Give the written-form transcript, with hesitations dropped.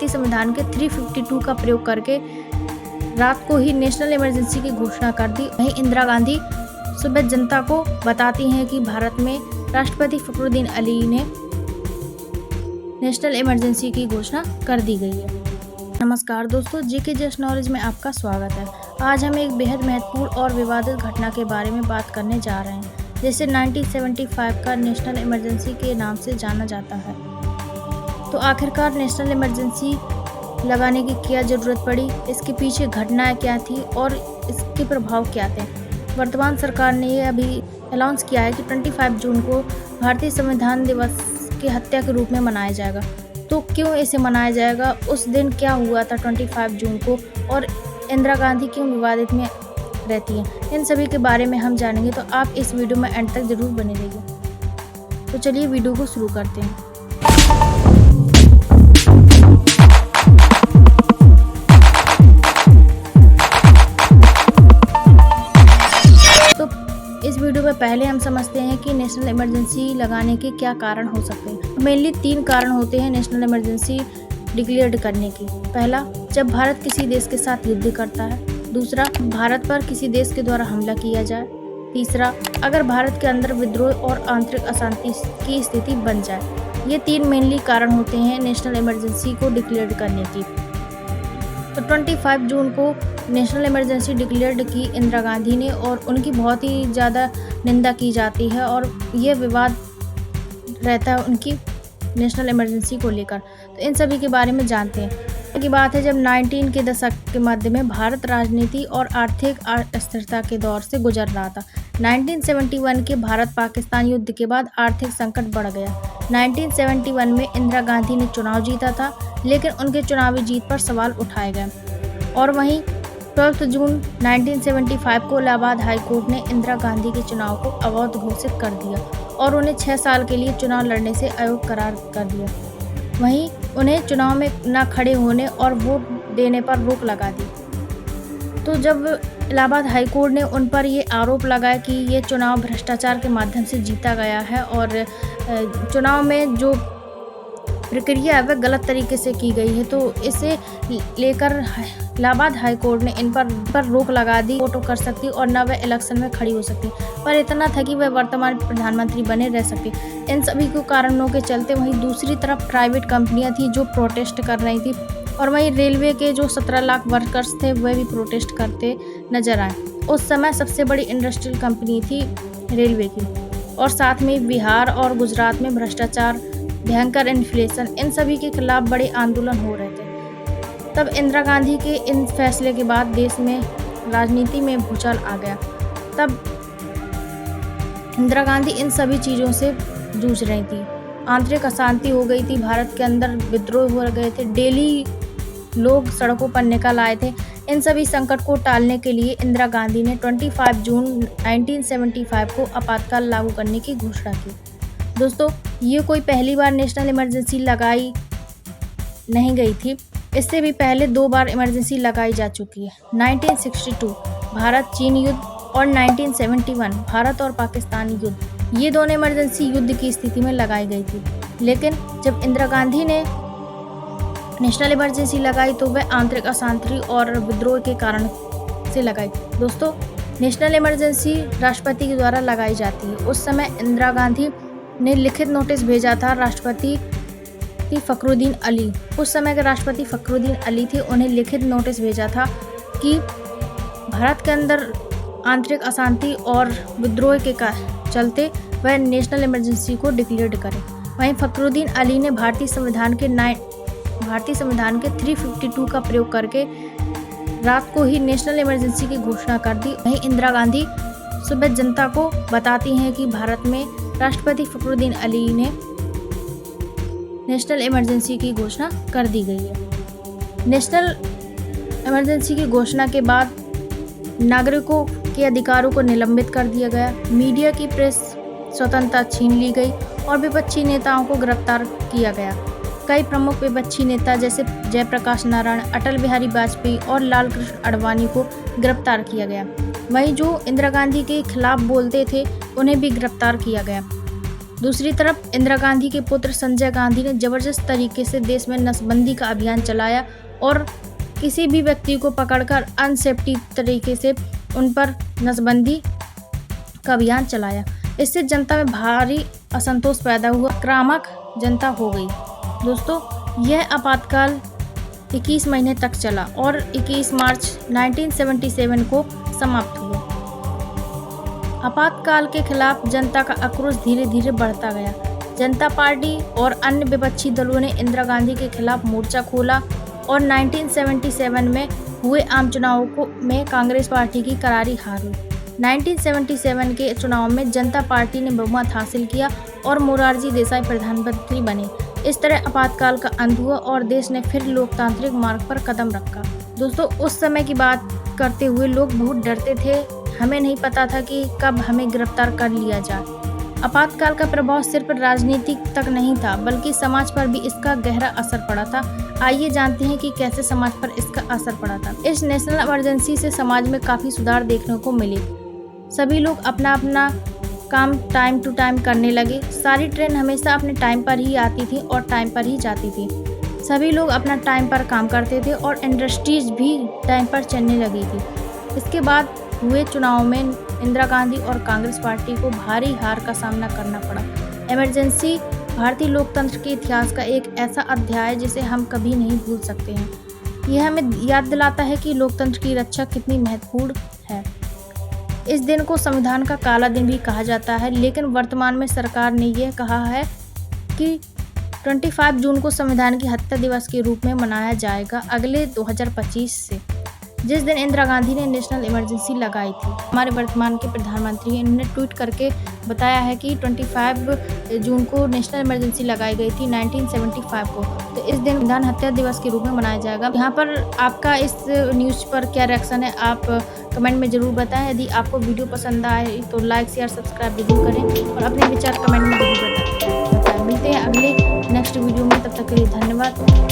भारतीय संविधान के 352 का प्रयोग करके रात को ही नेशनल इमरजेंसी की घोषणा कर दी। वहीं इंदिरा गांधी सुबह जनता को बताती हैं कि भारत में राष्ट्रपति फखरुद्दीन अली ने नेशनल इमरजेंसी की घोषणा कर दी गई है। नमस्कार दोस्तों, जीके जस्ट नॉलेज में आपका स्वागत है। आज हम एक बेहद महत्वपूर्ण और विवादित घटना के बारे में बात करने जा रहे हैं, जिसे 1975 का नेशनल इमरजेंसी के नाम से जाना जाता है। तो आखिरकार नेशनल इमरजेंसी लगाने की क्या ज़रूरत पड़ी, इसके पीछे घटनाएं क्या थी और इसके प्रभाव क्या थे। वर्तमान सरकार ने ये अभी अनाउंस किया है कि 25 जून को भारतीय संविधान दिवस की हत्या के रूप में मनाया जाएगा। तो क्यों इसे मनाया जाएगा, उस दिन क्या हुआ था 25 जून को, और इंदिरा गांधी क्यों विवादित में रहती हैं, इन सभी के बारे में हम जानेंगे। तो आप इस वीडियो में एंड तक ज़रूर बने रहिए। तो चलिए वीडियो को शुरू करते हैं। इस वीडियो में पहले हम समझते हैं कि नेशनल इमरजेंसी लगाने के क्या कारण हो सकते हैं। मेनली 3 कारण होते हैं नेशनल इमरजेंसी डिक्लेयर करने की। पहला, जब भारत किसी देश के साथ युद्ध करता है। दूसरा, भारत पर किसी देश के द्वारा हमला किया जाए। तीसरा, अगर भारत के अंदर विद्रोह और आंतरिक अशांति की स्थिति बन जाए। ये 3 मेनली कारण होते हैं नेशनल इमरजेंसी को डिक्लेयर करने की। तो 25 जून को नेशनल इमरजेंसी डिक्लेयर्ड की इंदिरा गांधी ने, और उनकी बहुत ही ज़्यादा निंदा की जाती है और ये विवाद रहता है उनकी नेशनल इमरजेंसी को लेकर। तो इन सभी के बारे में जानते हैं। की बात है, जब 19 के दशक के मध्य में भारत राजनीति और आर्थिक अस्थिरता के दौर से गुजर रहा था। 1971 के भारत पाकिस्तान युद्ध के बाद आर्थिक संकट बढ़ गया। 1971 में इंदिरा गांधी ने चुनाव जीता था, लेकिन उनके चुनावी जीत पर सवाल उठाए गए। और वहीं 12 जून 1975 को इलाहाबाद हाई कोर्ट ने इंदिरा गांधी के चुनाव को अवैध घोषित कर दिया और उन्हें 6 साल के लिए चुनाव लड़ने से अयोग्य करार कर दिया। वहीं उन्हें चुनाव में न खड़े होने और वोट देने पर रोक लगा दी। तो जब इलाहाबाद हाई कोर्ट ने उन पर ये आरोप लगाया कि ये चुनाव भ्रष्टाचार के माध्यम से जीता गया है और चुनाव में जो प्रक्रिया है वह गलत तरीके से की गई है, तो इसे लेकर इलाहाबाद हाई कोर्ट ने इन पर रोक लगा दी। वोट कर सकती और न वह इलेक्शन में खड़ी हो सकती, पर इतना था कि वह वर्तमान प्रधानमंत्री बने रह सकती। इन सभी को कारणों के चलते वहीं दूसरी तरफ प्राइवेट कंपनियां थी जो प्रोटेस्ट कर रही थी, और वहीं रेलवे के जो 17 लाख वर्कर्स थे वह भी प्रोटेस्ट करते नजर आए। उस समय सबसे बड़ी इंडस्ट्रियल कंपनी थी रेलवे की, और साथ में बिहार और गुजरात में भ्रष्टाचार, भयंकर इन्फ्लेशन, इन सभी के खिलाफ बड़े आंदोलन हो रहे थे। तब इंदिरा गांधी के इन फैसले के बाद देश में राजनीति में भूचाल आ गया। तब इंदिरा गांधी इन सभी चीज़ों से जूझ रही थी। आंतरिक अशांति हो गई थी, भारत के अंदर विद्रोह हो गए थे, डेली लोग सड़कों पर निकल आए थे। इन सभी संकट को टालने के लिए इंदिरा गांधी ने 25 जून 1975 को आपातकाल लागू करने की घोषणा की। दोस्तों, ये कोई पहली बार नेशनल इमरजेंसी लगाई नहीं गई थी। इससे भी पहले 2 बार इमरजेंसी लगाई जा चुकी है। 1962 भारत चीन युद्ध और 1971 भारत और पाकिस्तान युद्ध। ये दोनों इमरजेंसी युद्ध की स्थिति में लगाई गई थी, लेकिन जब इंदिरा गांधी ने नेशनल इमरजेंसी लगाई तो वह आंतरिक अशांति और विद्रोह के कारण से लगाई। दोस्तों, नेशनल इमरजेंसी राष्ट्रपति के द्वारा लगाई जाती है। उस समय इंदिरा गांधी ने लिखित नोटिस भेजा था राष्ट्रपति फखरुद्दीन अली। उस समय के राष्ट्रपति फखरुद्दीन अली थे, उन्हें लिखित नोटिस भेजा था कि भारत के अंदर आंतरिक अशांति और विद्रोह के चलते वह नेशनल इमरजेंसी को डिक्लेयर करें। वहीं फखरुद्दीन अली ने भारतीय संविधान के 352 का प्रयोग करके रात को ही नेशनल इमरजेंसी की घोषणा कर दी। वहीं इंदिरा गांधी सुबह जनता को बताती हैं कि भारत में राष्ट्रपति फखरुद्दीन अली ने नेशनल इमरजेंसी की घोषणा कर दी गई है। नेशनल इमरजेंसी की घोषणा के बाद नागरिकों के अधिकारों को निलंबित कर दिया गया, मीडिया की प्रेस स्वतंत्रता छीन ली गई और विपक्षी नेताओं को गिरफ्तार किया गया। कई प्रमुख विपक्षी नेता जैसे जयप्रकाश नारायण, अटल बिहारी वाजपेयी और लालकृष्ण आडवाणी को गिरफ्तार किया गया। वहीं जो इंदिरा गांधी के खिलाफ बोलते थे उन्हें भी गिरफ्तार किया गया। दूसरी तरफ इंदिरा गांधी के पुत्र संजय गांधी ने जबरदस्त तरीके से देश में नसबंदी का अभियान चलाया और किसी भी व्यक्ति को पकड़कर अनसेफ्टी तरीके से उन पर नसबंदी का अभियान चलाया। इससे जनता में भारी असंतोष पैदा हुआ, आक्रामक जनता हो गई। दोस्तों, यह आपातकाल 21 महीने तक चला और 21 मार्च 1977 को समाप्त हुआ। आपातकाल के खिलाफ जनता का आक्रोश धीरे धीरे बढ़ता गया। जनता पार्टी और अन्य विपक्षी दलों ने इंदिरा गांधी के खिलाफ मोर्चा खोला और 1977 में हुए आम चुनावों में कांग्रेस पार्टी की करारी हार हुई। 1977 के चुनाव में जनता पार्टी ने बहुमत हासिल किया और मोरारजी देसाई प्रधानमंत्री बने। इस तरह आपातकाल का अंत हुआ और देश ने फिर लोकतांत्रिक मार्ग पर कदम रखा। दोस्तों, उस समय की बात करते हुए लोग बहुत डरते थे। हमें नहीं पता था कि कब हमें गिरफ्तार कर लिया जाए। आपातकाल का प्रभाव सिर्फ राजनीति तक नहीं था, बल्कि समाज पर भी इसका गहरा असर पड़ा था। आइए जानते हैं कि कैसे समाज पर इसका असर पड़ा था। इस नेशनल इमरजेंसी से समाज में काफ़ी सुधार देखने को मिले। सभी लोग अपना अपना काम टाइम टू टाइम करने लगे। सारी ट्रेन हमेशा अपने टाइम पर ही आती थी और टाइम पर ही जाती थी। सभी लोग अपना टाइम पर काम करते थे और इंडस्ट्रीज भी टाइम पर चलने लगी थी। इसके बाद हुए चुनाव में इंदिरा गांधी और कांग्रेस पार्टी को भारी हार का सामना करना पड़ा। इमरजेंसी भारतीय लोकतंत्र के इतिहास का एक ऐसा अध्याय है जिसे हम कभी नहीं भूल सकते हैं। यह हमें याद दिलाता है कि लोकतंत्र की रक्षा कितनी महत्वपूर्ण है। इस दिन को संविधान का काला दिन भी कहा जाता है, लेकिन वर्तमान में सरकार ने यह कहा है कि 25 जून को संविधान की हत्या दिवस के रूप में मनाया जाएगा अगले 2025 से, जिस दिन इंदिरा गांधी ने नेशनल इमरजेंसी लगाई थी। हमारे वर्तमान के प्रधानमंत्री इन्होंने ट्वीट करके बताया है कि 25 जून को नेशनल इमरजेंसी लगाई गई थी 1975 को, तो इस दिन संविधान हत्या दिवस के रूप में मनाया जाएगा। यहाँ पर आपका इस न्यूज़ पर क्या रिएक्शन है, आप कमेंट में ज़रूर बताएं। यदि आपको वीडियो पसंद आए तो लाइक शेयर सब्सक्राइब जरूर करें और अपने विचार कमेंट में जरूर बताएं। मिलते हैं अगले नेक्स्ट वीडियो में, तब तक के लिए धन्यवाद।